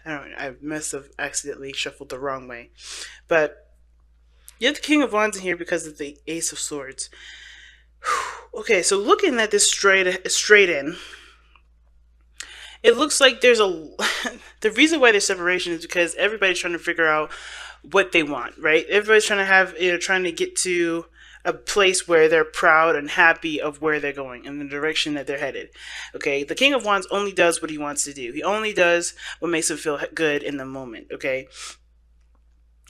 I don't. I must have accidentally shuffled the wrong way, but you have the King of Wands in here because of the Ace of Swords. Okay, so looking at this straight in, it looks like there's a the reason why there's separation is because everybody's trying to figure out what they want, right? Everybody's trying to have, trying to get to a place where they're proud and happy of where they're going and the direction that they're headed. Okay, the King of Wands only does what he wants to do. He only does what makes him feel good in the moment. Okay,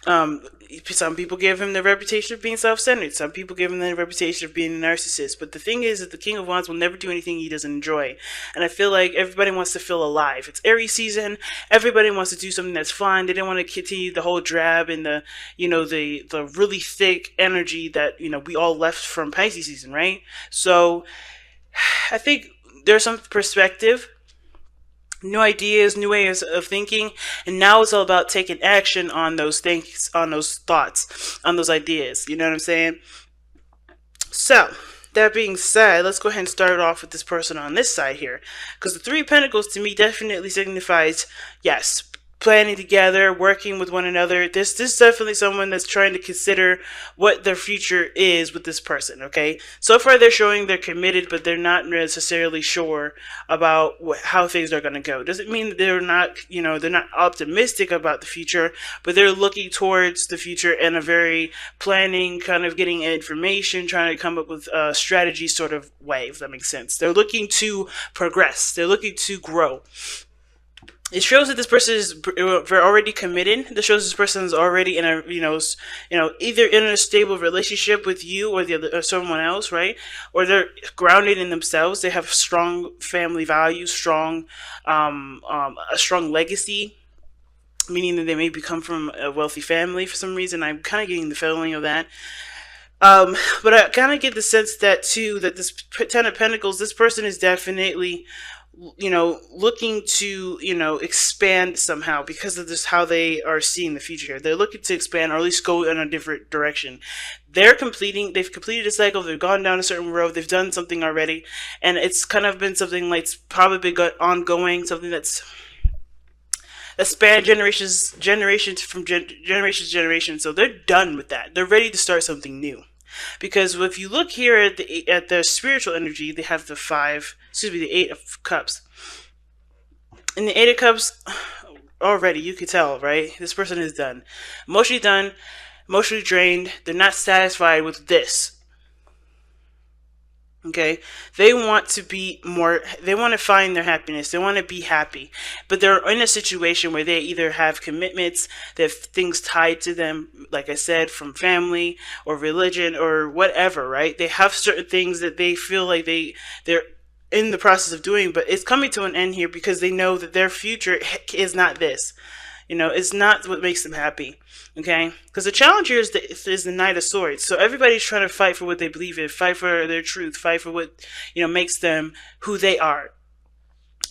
um, some people give him the reputation of being self-centered. Some people give him the reputation of being a narcissist. But the thing is that the King of Wands will never do anything he doesn't enjoy. And I feel like everybody wants to feel alive. It's Aries season. Everybody wants to do something that's fun. They don't want to continue the whole drab and the really thick energy that we all left from Pisces season, right? So I think there's some perspective, new ideas, new ways of thinking, and now it's all about taking action on those things, on those thoughts, on those ideas. You know what I'm saying? So, that being said, let's go ahead and start off with this person on this side here, because the Three of Pentacles to me definitely signifies, yes, planning together, working with one another. This is definitely someone that's trying to consider what their future is with this person. Okay, so far they're showing they're committed, but they're not necessarily sure about how things are going to go. Doesn't mean that they're not, they're not optimistic about the future, but they're looking towards the future in a very planning, kind of getting information, trying to come up with a strategy sort of way, if that makes sense. They're looking to progress. They're looking to grow. It shows that this person is already committed. This shows this person is already in a, either in a stable relationship with you or the other, or someone else, right? Or they're grounded in themselves. They have strong family values, a strong legacy, meaning that they may come from a wealthy family for some reason. I'm kind of getting the feeling of that. But I kind of get the sense that too, that this Ten of Pentacles, this person is definitely, looking to, expand somehow because of this, how they are seeing the future. They're looking to expand or at least go in a different direction. They've completed a cycle. They've gone down a certain road. They've done something already. And it's kind of been something like, it's probably been ongoing, something that span generations to generation. So they're done with that. They're ready to start something new. Because if you look here at the spiritual energy, they have the Eight of Cups. In the Eight of Cups, already you could tell, right? This person is done, emotionally drained. They're not satisfied with this. Okay, they want to be more, they want to find their happiness, they want to be happy, but they're in a situation where they either have commitments, they have things tied to them, like I said, from family or religion or whatever, right? They have certain things that they feel like they're in the process of doing, but it's coming to an end here because they know that their future is not this. It's not what makes them happy. Okay, because the challenge here is the Knight of Swords. So everybody's trying to fight for what they believe in, fight for their truth, fight for what makes them who they are.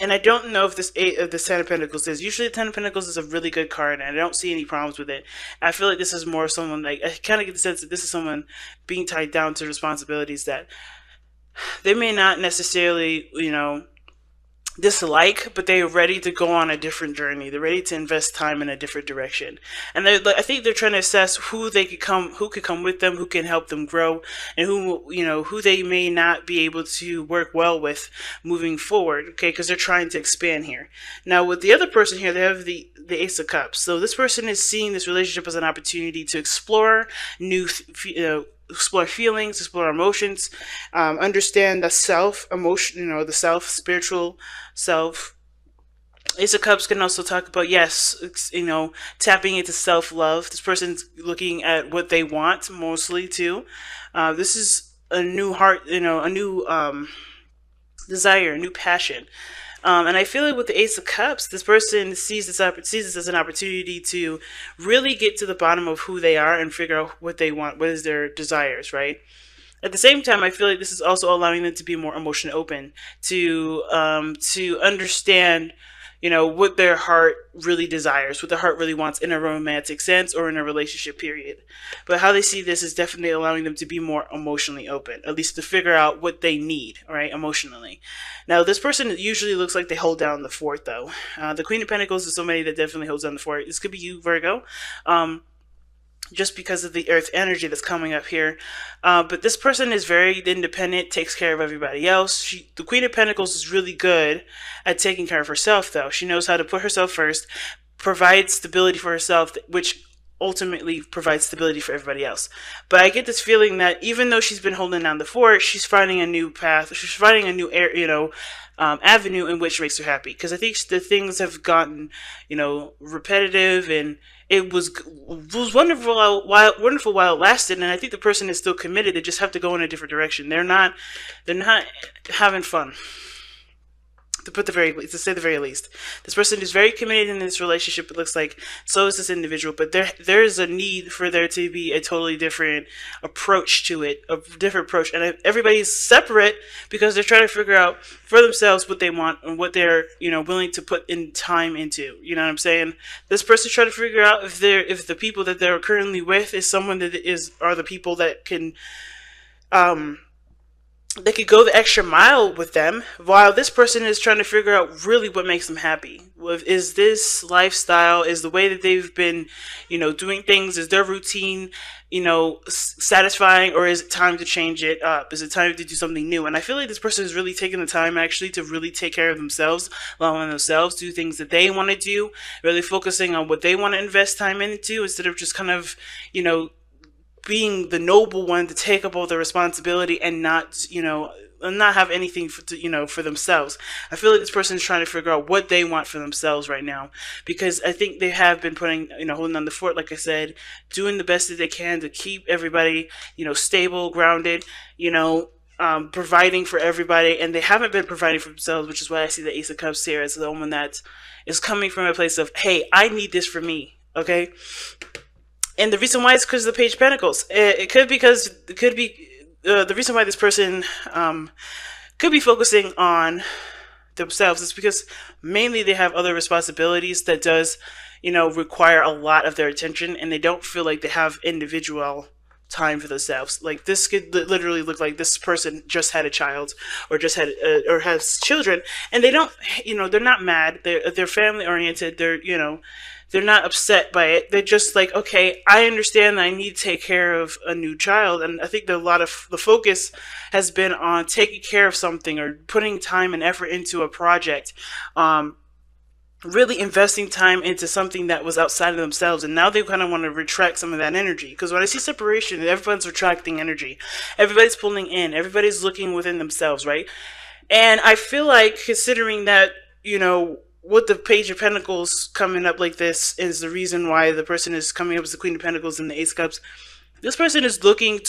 And I don't know if this Ten of Pentacles is. Usually the Ten of Pentacles is a really good card, and I don't see any problems with it. I feel like this is more someone, like, I kind of get the sense that this is someone being tied down to responsibilities that they may not necessarily, dislike, but they're ready to go on a different journey. They're ready to invest time in a different direction, and I think they're trying to assess who could come with them, who can help them grow, and who they may not be able to work well with moving forward. Okay, because they're trying to expand here. Now with the other person here, they have the Ace of Cups. So this person is seeing this relationship as an opportunity to explore explore feelings, explore emotions, understand the self, the self, spiritual self. Ace of Cups can also talk about, yes, tapping into self-love. This person's looking at what they want mostly too. This is a new heart, a new desire, a new passion. And I feel like with the Ace of Cups, this person sees this as an opportunity to really get to the bottom of who they are and figure out what they want, what is their desires, right? At the same time, I feel like this is also allowing them to be more emotionally open, to understand, what their heart really desires, what their heart really wants in a romantic sense or in a relationship period. But how they see this is definitely allowing them to be more emotionally open, at least to figure out what they need, right, emotionally. Now, this person usually looks like they hold down the fort, though. The Queen of Pentacles is somebody that definitely holds down the fort. This could be you, Virgo. Just because of the earth energy that's coming up here. But this person is very independent, takes care of everybody else. The Queen of Pentacles is really good at taking care of herself, though. She knows how to put herself first, provide stability for herself, which ultimately provides stability for everybody else. But I get this feeling that even though she's been holding down the fort, she's finding a new path. She's finding a new avenue in which makes her happy. Because I think the things have gotten, repetitive, and it was wonderful while it lasted. And I think the person is still committed. They just have to go in a different direction. They're not having fun, to say the very least. This person is very committed in this relationship, it looks like. So is this individual. But there is a need for there to be a totally different approach to it, a different approach. And everybody's separate because they're trying to figure out for themselves what they want and what they're, willing to put in time into. You know what I'm saying? This person's trying to figure out if the people that they're currently with is someone that are the people that can, they could go the extra mile with them, while this person is trying to figure out really what makes them happy. Is this lifestyle, is the way that they've been, doing things, is their routine, satisfying, or is it time to change it up? Is it time to do something new? And I feel like this person is really taking the time actually to really take care of themselves, allowing themselves to do things that they want to do, really focusing on what they want to invest time into instead of just kind of, being the noble one to take up all the responsibility and not have anything for themselves. I feel like this person is trying to figure out what they want for themselves right now, because I think they have been putting, holding on the fort, like I said, doing the best that they can to keep everybody, stable, grounded, providing for everybody, and they haven't been providing for themselves, which is why I see the Ace of Cups here as the one that is coming from a place of, hey, I need this for me, okay? And the reason why is because of the Page of Pentacles. It could be the reason why this person could be focusing on themselves is because mainly they have other responsibilities that does, require a lot of their attention, and they don't feel like they have individual time for themselves. Like, this could literally look like this person just had a child, or just had or has children, and they don't, they're not mad. They're family oriented. They're not upset by it. They're just like, okay, I understand that I need to take care of a new child. And I think that a lot of the focus has been on taking care of something or putting time and effort into a project, really investing time into something that was outside of themselves. And now they kind of want to retract some of that energy. Because when I see separation, everyone's retracting energy. Everybody's pulling in. Everybody's looking within themselves, right? And I feel like, considering that, with the Page of Pentacles coming up like this is the reason why the person is coming up as the Queen of Pentacles and the Ace of Cups. This person is looking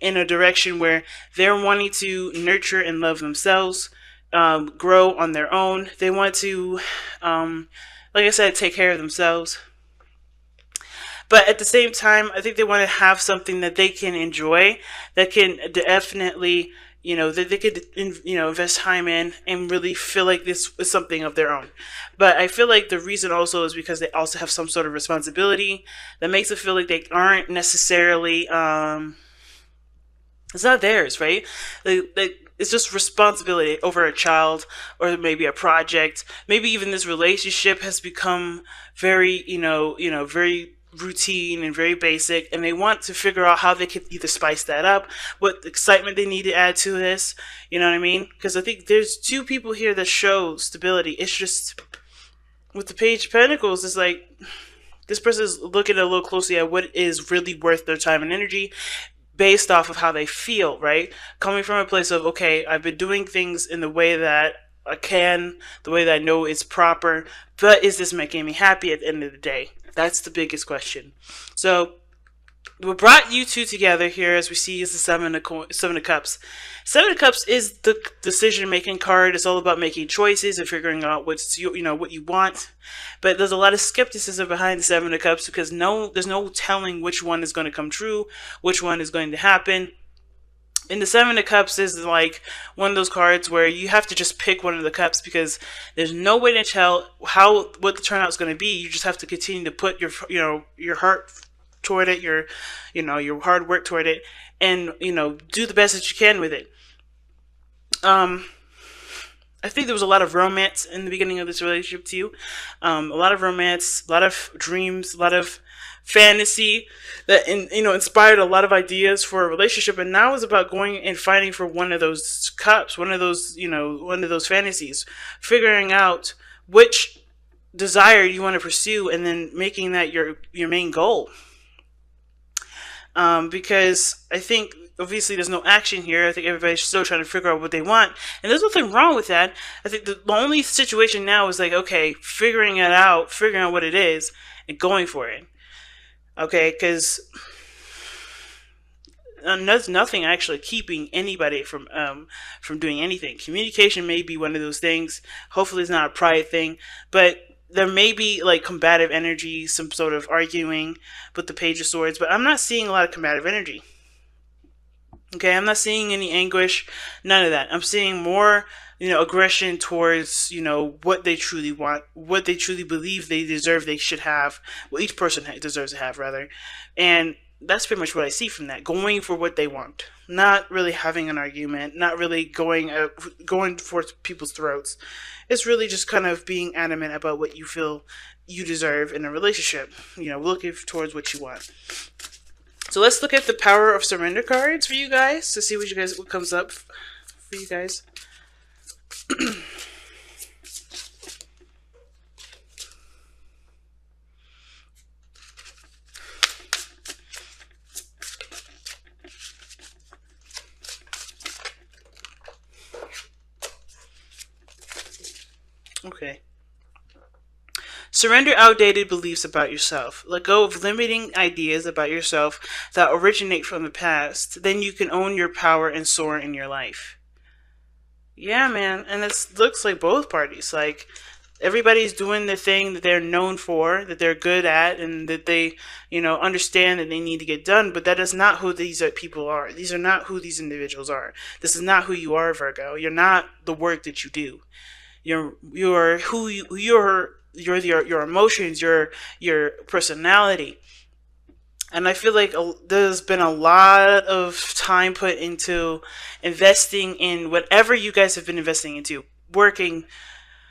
in a direction where they're wanting to nurture and love themselves, grow on their own. They want to, like I said, take care of themselves. But at the same time, I think they want to have something that they can enjoy, that can definitely, that they could, invest time in and really feel like this is something of their own. But I feel like the reason also is because they also have some sort of responsibility that makes it feel like they aren't necessarily, it's not theirs, right? It's just responsibility over a child, or maybe a project. Maybe even this relationship has become very, very routine and very basic, and they want to figure out how they can either spice that up, what excitement they need to add to this, you know what I mean? Because I think there's two people here that show stability. It's just with the Page of Pentacles, it's like this person is looking a little closely at what is really worth their time and energy based off of how they feel, right? Coming from a place of, okay, I've been doing things in the way that I can, the way that I know is proper, but is this making me happy at the end of the day? That's the biggest question. So what brought you two together here, as we see, is the Seven of Cups. Seven of Cups is the decision-making card. It's all about making choices and figuring out what you want. But there's a lot of skepticism behind the Seven of Cups because there's no telling which one is going to come true, which one is going to happen. And the Seven of Cups is like one of those cards where you have to just pick one of the cups because there's no way to tell what the turnout is going to be. You just have to continue to put your heart toward it, your hard work toward it, and do the best that you can with it. Um, I think there was a lot of romance in the beginning of this relationship too. A lot of romance, a lot of dreams, a lot of fantasy that inspired a lot of ideas for a relationship. And now it's about going and fighting for one of those cups, one of those fantasies, figuring out which desire you want to pursue, and then making that your main goal. Because I think obviously there's no action here. I think everybody's still trying to figure out what they want, and there's nothing wrong with that. I think the only situation now is like, okay, figuring it out, figuring out what it is, and going for it. Okay, because there's nothing actually keeping anybody from doing anything. Communication may be one of those things. Hopefully, it's not a pride thing, but there may be like combative energy, some sort of arguing with the Page of Swords, but I'm not seeing a lot of combative energy. Okay, I'm not seeing any anguish, none of that. I'm seeing more, aggression towards, what they truly want, what they truly believe they deserve, they should have, well, each person deserves to have, rather. And that's pretty much what I see from that. Going for what they want, not really having an argument, not really going for people's throats. It's really just kind of being adamant about what you feel you deserve in a relationship. Looking towards what you want. So let's look at the Power of Surrender cards for you guys to see what comes up for you guys. Okay. Surrender outdated beliefs about yourself. Let go of limiting ideas about yourself that originate from the past. Then you can own your power and soar in your life. Yeah, man. And it looks like both parties. Like, everybody's doing the thing that they're known for, that they're good at, and that they, understand that they need to get done. But that is not who these people are. These are not who these individuals are. This is not who you are, Virgo. You're not the work that you do. You're who you're your emotions, your personality. And I feel like there's been a lot of time put into investing in whatever you guys have been investing into, working,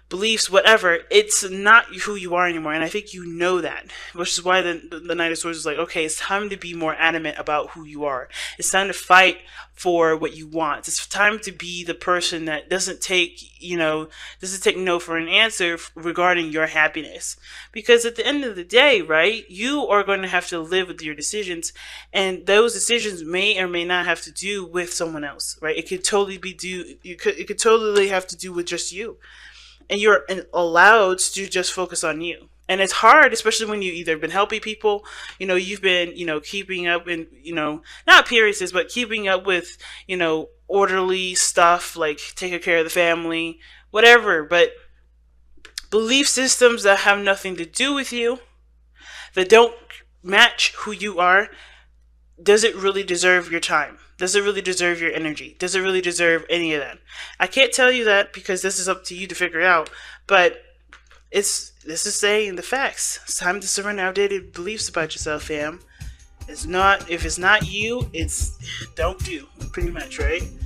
beliefs, whatever. It's not who you are anymore, and I think you know that, which is why the Knight of Swords is like, okay, it's time to be more adamant about who you are. It's time to fight for what you want. It's time to be the person that doesn't take no for an answer regarding your happiness. Because at the end of the day, right, you are going to have to live with your decisions, and those decisions may or may not have to do with someone else, right? It could totally it could totally have to do with just you. And you're allowed to just focus on you. And it's hard, especially when you've either been helping people, you've been, keeping up in, not appearances, but keeping up with, orderly stuff, like taking care of the family, whatever. But belief systems that have nothing to do with you, that don't match who you are, does it really deserve your time? Does it really deserve your energy? Does it really deserve any of that? I can't tell you that because this is up to you to figure out. But this is saying the facts. It's time to surrender outdated beliefs about yourself, fam. If it's not you, it's don't do. Pretty much, right?